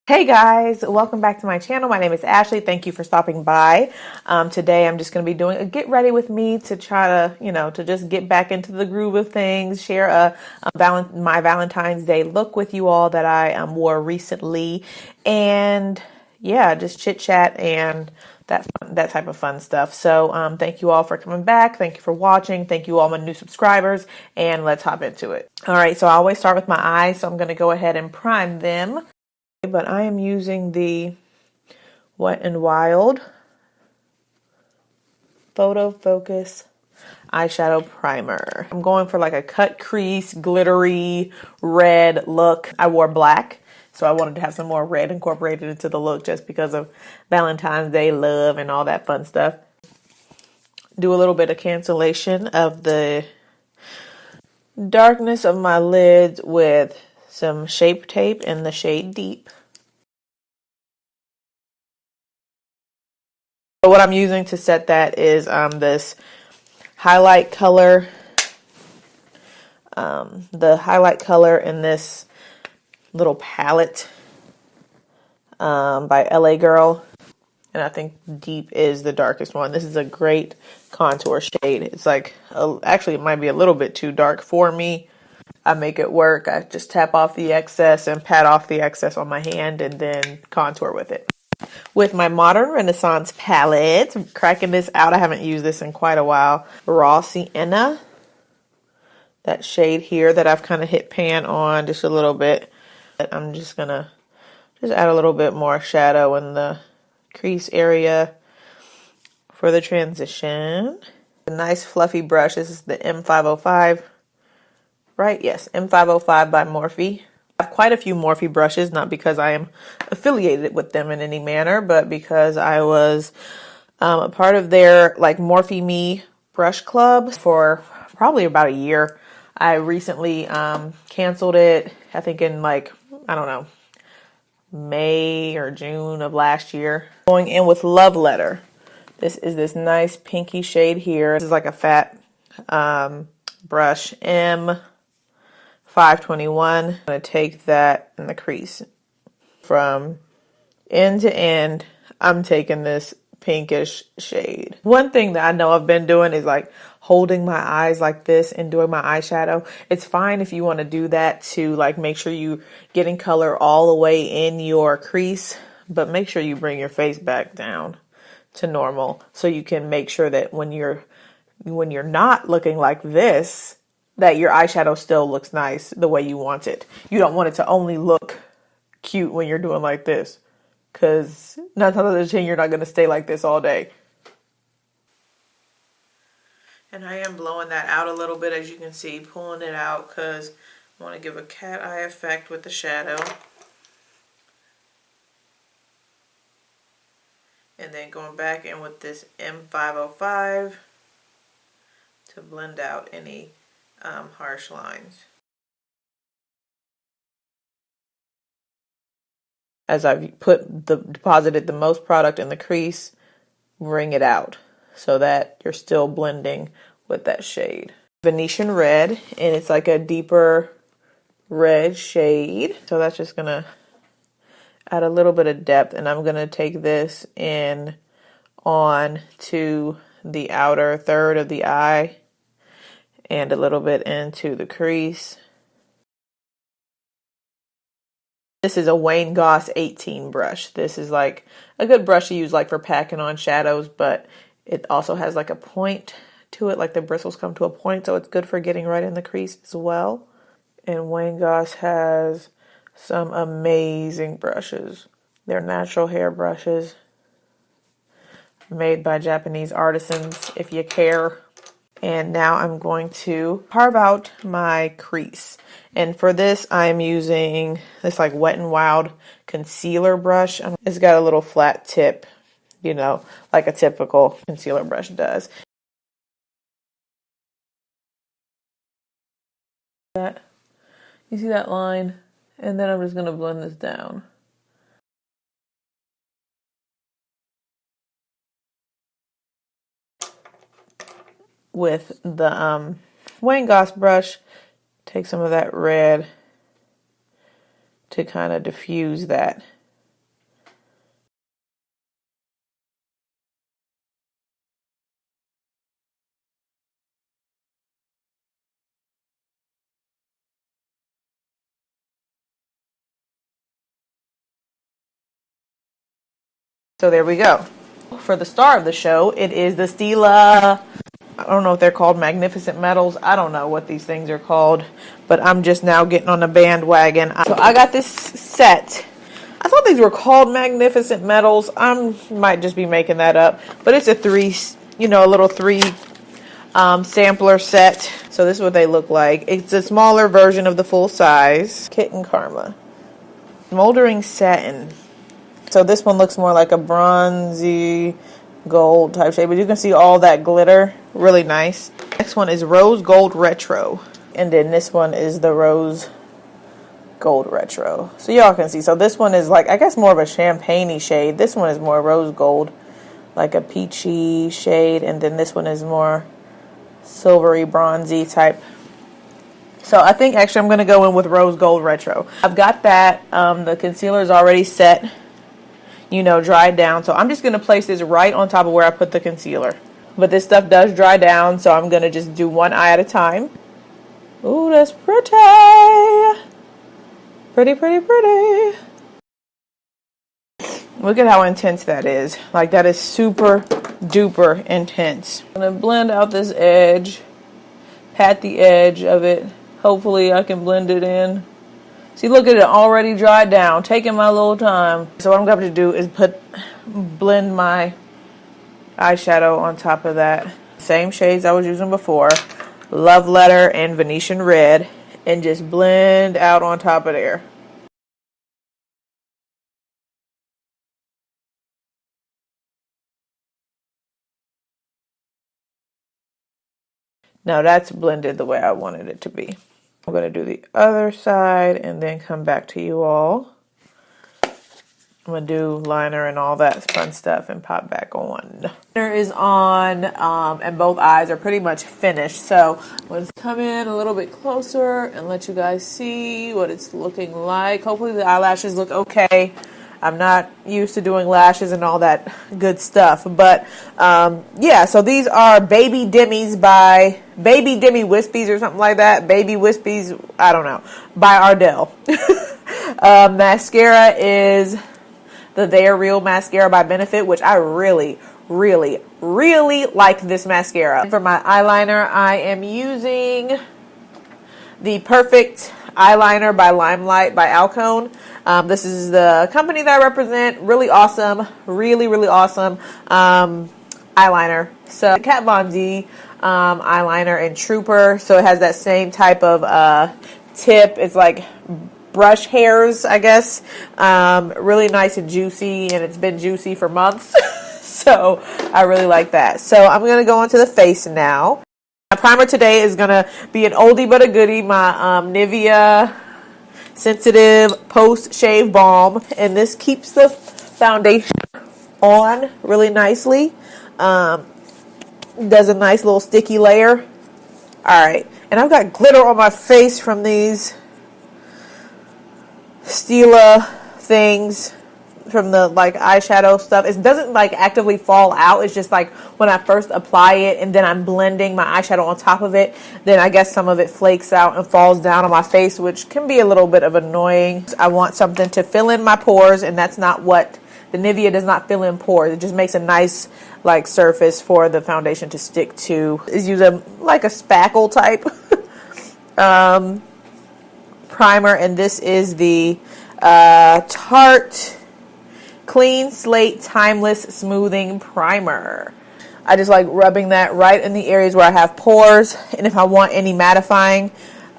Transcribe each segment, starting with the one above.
Hey guys, welcome back to my channel. My name is Ashley. Thank you for stopping by. Today I'm just going to be doing a get ready with me to try to, to just get back into the groove of things, share my Valentine's Day look with you all that I wore recently, and yeah, just chit chat and that type of fun stuff. So thank you all for coming back. Thank you for watching. Thank you all my new subscribers, and let's hop into it. All right, so I always start with my eyes, so I'm going to go ahead and prime them. But I am using the Wet n Wild PhotoFocus eyeshadow primer. I'm going for like a cut crease, glittery, red look. I wore black, so I wanted to have some more red incorporated into the look just because of Valentine's Day love and all that fun stuff. Do a little bit of cancellation of the darkness of my lids with some Shape Tape in the shade Deep. So what I'm using to set that is this highlight color. The highlight color in this little palette by LA Girl. And I think Deep is the darkest one. This is a great contour shade. It's like, actually it might be a little bit too dark for me. I make it work. I just tap off the excess and pat off the excess on my hand and then contour with it. With my Modern Renaissance palette, I'm cracking this out. I haven't used this in quite a while. Raw Sienna. That shade here that I've kind of hit pan on just a little bit. I'm just going to add a little bit more shadow in the crease area for the transition. A nice fluffy brush. This is the M505. Right? Yes, M505 by Morphe. I have quite a few Morphe brushes, not because I am affiliated with them in any manner, but because I was a part of their like Morphe Me brush club for probably about a year. I recently canceled it, I think in like, I don't know, May or June of last year. Going in with Love Letter. This is this nice pinky shade here. This is like a fat brush, M521. I'm going to take that in the crease. From end to end, I'm taking this pinkish shade. One thing that I know I've been doing is like holding my eyes like this and doing my eyeshadow. It's fine if you want to do that to like make sure you getting color all the way in your crease, but make sure you bring your face back down to normal so you can make sure that when you're not looking like this, that your eyeshadow still looks nice the way you want it. You don't want it to only look cute when you're doing like this, because 9 times out of 10 you're not going to stay like this all day. And I am blowing that out a little bit, as you can see, pulling it out because I want to give a cat eye effect with the shadow. And then going back in with this M505 to blend out any harsh lines. As I've deposited the most product in the crease, bring it out so that you're still blending with that shade. Venetian Red, and it's like a deeper red shade. So that's just gonna add a little bit of depth, and I'm gonna take this in on to the outer third of the eye and a little bit into the crease. This is a Wayne Goss 18 brush. This is like a good brush to use like for packing on shadows, but it also has like a point to it, like the bristles come to a point, so it's good for getting right in the crease as well. And Wayne Goss has some amazing brushes. They're natural hair brushes made by Japanese artisans, if you care. And now I'm going to carve out my crease. And for this, I'm using this like Wet n Wild concealer brush. It's got a little flat tip, you know, like a typical concealer brush does. You see that line? And then I'm just going to blend this down. With the Wayne Goss brush, take some of that red to kind of diffuse that So there we go. For the star of the show, it is the Stila, I don't know if they're called Magnificent Metals. I don't know what these things are called, but I'm just now getting on the bandwagon. So I got this set. I thought these were called Magnificent Metals. I might just be making that up, but it's a a little three sampler set. So this is what they look like. It's a smaller version of the full size. Kitten Karma. Moldering Satin. So this one looks more like a bronzy gold type shade, but you can see all that glitter. Really nice. Next one is Rose Gold Retro. And then this one is the Rose Gold Retro. So y'all can see. So this one is like, I guess more of a champagne-y shade. This one is more rose gold, like a peachy shade. And then this one is more silvery, bronzy type. So I think actually I'm going to go in with Rose Gold Retro. I've got that. The concealer is already set, dried down. So I'm just going to place this right on top of where I put the concealer. But this stuff does dry down, so I'm going to just do one eye at a time. Ooh, that's pretty. Pretty, pretty, pretty. Look at how intense that is. Like, that is super duper intense. I'm going to blend out this edge. Pat the edge of it. Hopefully I can blend it in. See, look at it, already dried down. Taking my little time. So what I'm going to do is blend my eyeshadow on top of that. Same shades I was using before. Love Letter and Venetian Red. And just blend out on top of there. Now that's blended the way I wanted it to be. I'm going to do the other side and then come back to you all. I'm going to do liner and all that fun stuff and pop back on. Liner is on and both eyes are pretty much finished. So let's come in a little bit closer and let you guys see what it's looking like. Hopefully the eyelashes look okay. I'm not used to doing lashes and all that good stuff. But, yeah, so these are Baby Demi Wispies or something like that. Baby Wispies, I don't know, by Ardell. Mascara is the They're Real Mascara by Benefit, which I really, really, really like this mascara. For my eyeliner, I am using the Perfect Eyeliner by Limelight by Alcone. This is the company that I represent. Really awesome. Really, really awesome eyeliner. So Kat Von D eyeliner and Trooper. So it has that same type of tip. It's like brush hairs, I guess. Really nice and juicy, and it's been juicy for months. So I really like that. So I'm going to go onto the face now. My primer today is going to be an oldie but a goodie. My Nivea Sensitive Post Shave Balm. And this keeps the foundation on really nicely. Does a nice little sticky layer. Alright. And I've got glitter on my face from these Stila things. From the eyeshadow stuff. It doesn't actively fall out. It's just when I first apply it and then I'm blending my eyeshadow on top of it, then I guess some of it flakes out and falls down on my face, which can be a little bit of annoying. I want something to fill in my pores, and that's not what the Nivea does. Not fill in pores. It just makes a nice surface for the foundation to stick to. Is use a spackle type primer, and this is the Tarte Clean Slate Timeless Smoothing Primer. I just like rubbing that right in the areas where I have pores, and if I want any mattifying,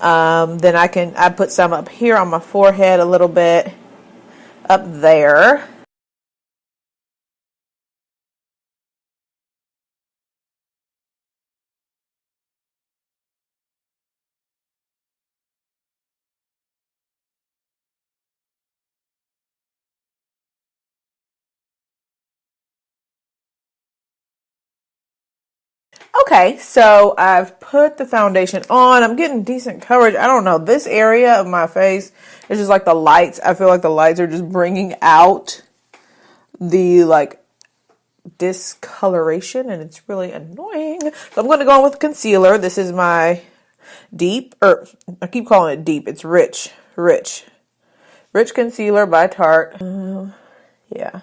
then I put some up here on my forehead, a little bit up there. Okay, so I've put the foundation on. I'm getting decent coverage. I don't know. This area of my face is just the lights. I feel like the lights are just bringing out the discoloration, and it's really annoying. So I'm going to go on with concealer. This is my I keep calling it deep. It's rich concealer by Tarte. Yeah.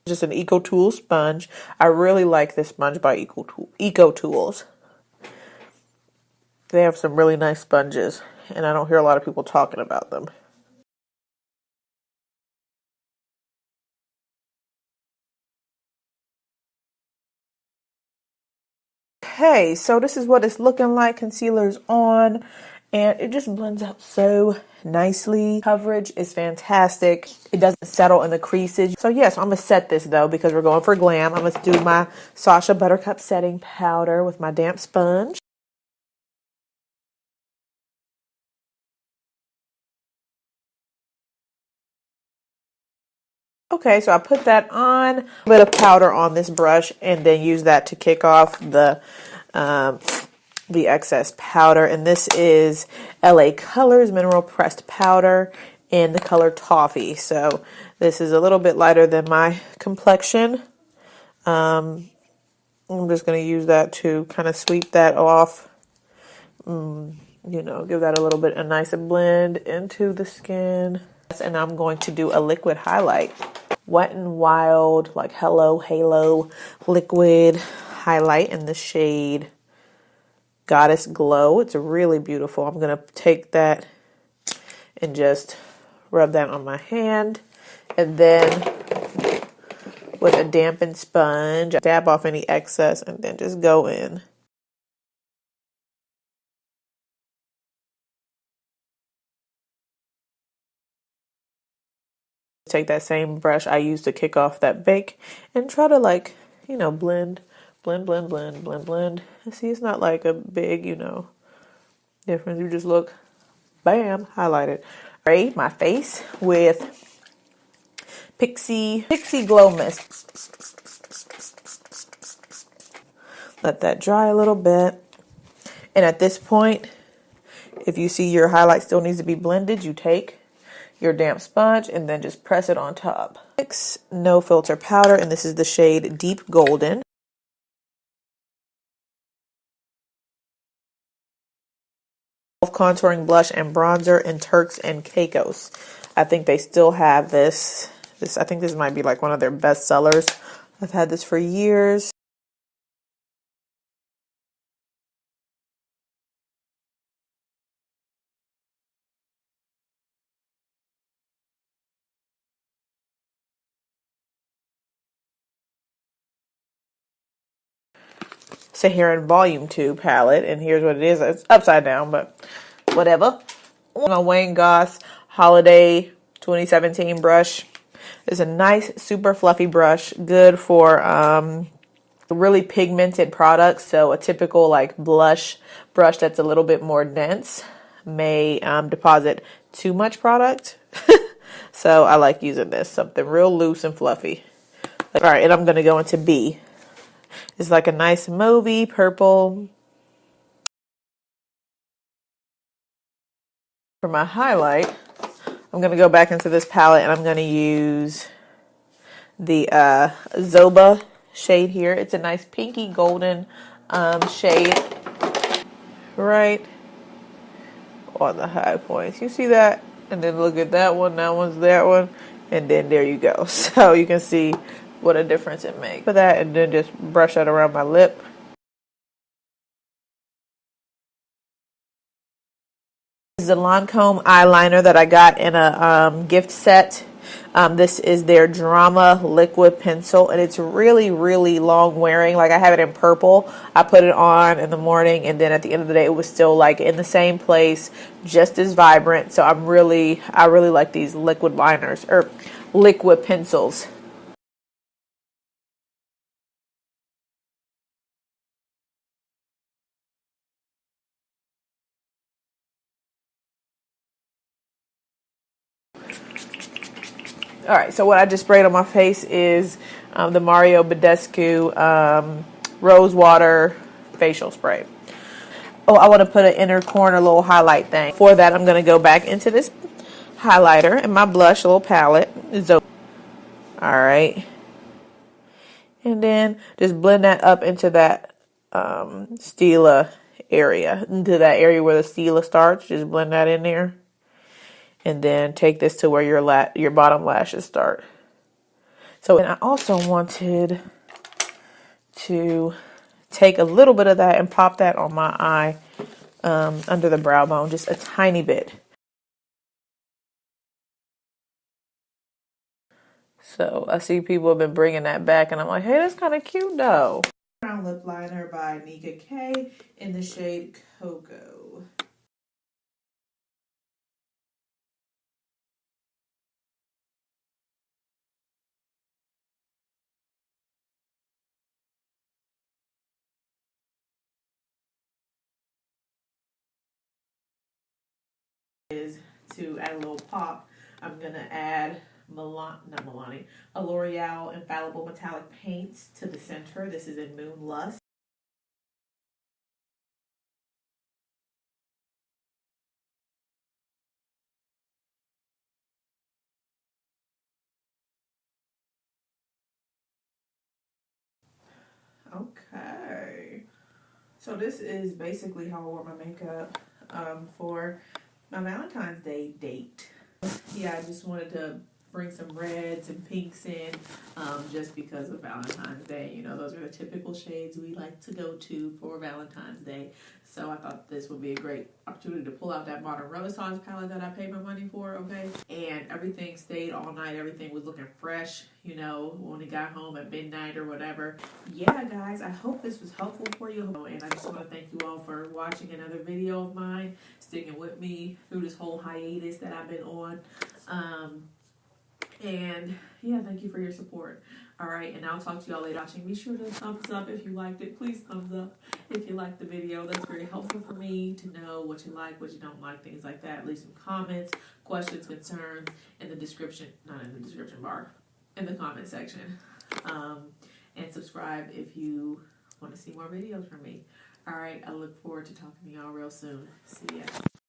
Just an Eco Tool sponge. I really like this sponge by Eco Tools. They have some really nice sponges, and I don't hear a lot of people talking about them. Okay, so this is what it's looking like. Concealer's on, and it just blends out so nicely. Coverage is fantastic. It doesn't settle in the creases. So yes, I'm gonna set this though because we're going for glam. I'm gonna do my Sacha Buttercup setting powder with my damp sponge. Okay, so I put that on, a bit of powder on this brush, and then use that to kick off the excess powder. And this is LA Colors Mineral Pressed Powder in the color Toffee. So this is a little bit lighter than my complexion. I'm just going to use that to kind of sweep that off. You know, give that a nice blend into the skin. And I'm going to do a liquid highlight. Wet n Wild, like Hello Halo liquid highlight in the shade Goddess Glow. It's really beautiful. I'm going to take that and just rub that on my hand. And then with a dampened sponge, dab off any excess and then just go in. Take that same brush I used to kick off that bake and try to, like, you know, blend. And see, it's not like a big, you know, difference. You just look, bam, highlighted. Spray my face with Pixie Glow Mist. Let that dry a little bit. And at this point, if you see your highlight still needs to be blended, you take your damp sponge and then just press it on top. NYX No Filter powder, and this is the shade Deep Golden. Contouring blush and bronzer in Turks and Caicos. I think they still have this. I think this might be like one of their best sellers. I've had this for years. Saharan Volume 2 palette, and here's what it is. It's upside down, but whatever. A Wayne Goss Holiday 2017 brush. It's a nice, super fluffy brush, good for really pigmented products. So a typical like blush brush that's a little bit more dense may deposit too much product. So I like using this, something real loose and fluffy. All right, and I'm going to go into B. It's like a nice mauvey purple. For my highlight, I'm going to go back into this palette and I'm going to use the Zoba shade here. It's a nice pinky golden shade right on the high points. You see that? And then look at that one. That one's that one. And then there you go. So you can see what a difference it makes. For that, and then just brush that around my lip. This is a Lancome eyeliner that I got in a gift set. This is their Drama Liquid Pencil, and it's really, really long wearing. Like, I have it in purple. I put it on in the morning, and then at the end of the day, it was still like in the same place, just as vibrant. So I really like these liquid liners or liquid pencils. All right, so what I just sprayed on my face is the Mario Badescu Rose Water Facial Spray. Oh, I want to put an inner corner little highlight thing. For that, I'm going to go back into this highlighter and my blush little palette. All right. And then just blend that up into that Stila area, into that area where the Stila starts. Just blend that in there. And then take this to where your bottom lashes start. So, and I also wanted to take a little bit of that and pop that on my eye, under the brow bone, just a tiny bit. So I see people have been bringing that back, and I'm like, hey, that's kind of cute though. Brown lip liner by Nika K in the shade Cocoa. Is to add a little pop, I'm gonna add a L'Oreal Infallible Metallic Paints to the center. This is in Moon Lust. Okay, so this is basically how I wore my makeup for my Valentine's Day date. Yeah, I just wanted to bring some reds and pinks in, just because of Valentine's Day. You know, those are the typical shades we like to go to for Valentine's Day. So I thought this would be a great opportunity to pull out that Modern Renaissance palette that I paid my money for, okay? And everything stayed all night. Everything was looking fresh, you know, when we got home at midnight or whatever. Yeah, guys, I hope this was helpful for you. And I just want to thank you all for watching another video of mine, sticking with me through this whole hiatus that I've been on. And yeah, thank you for your support. All right, and I'll talk to y'all later. Be sure to thumbs up if you liked it. Please thumbs up if you liked the video. That's very helpful for me to know what you like, what you don't like, things like that. Leave some comments, questions, concerns in the description, not in the description bar, in the comment section. And subscribe if you want to see more videos from me. All right, I look forward to talking to y'all real soon. See ya.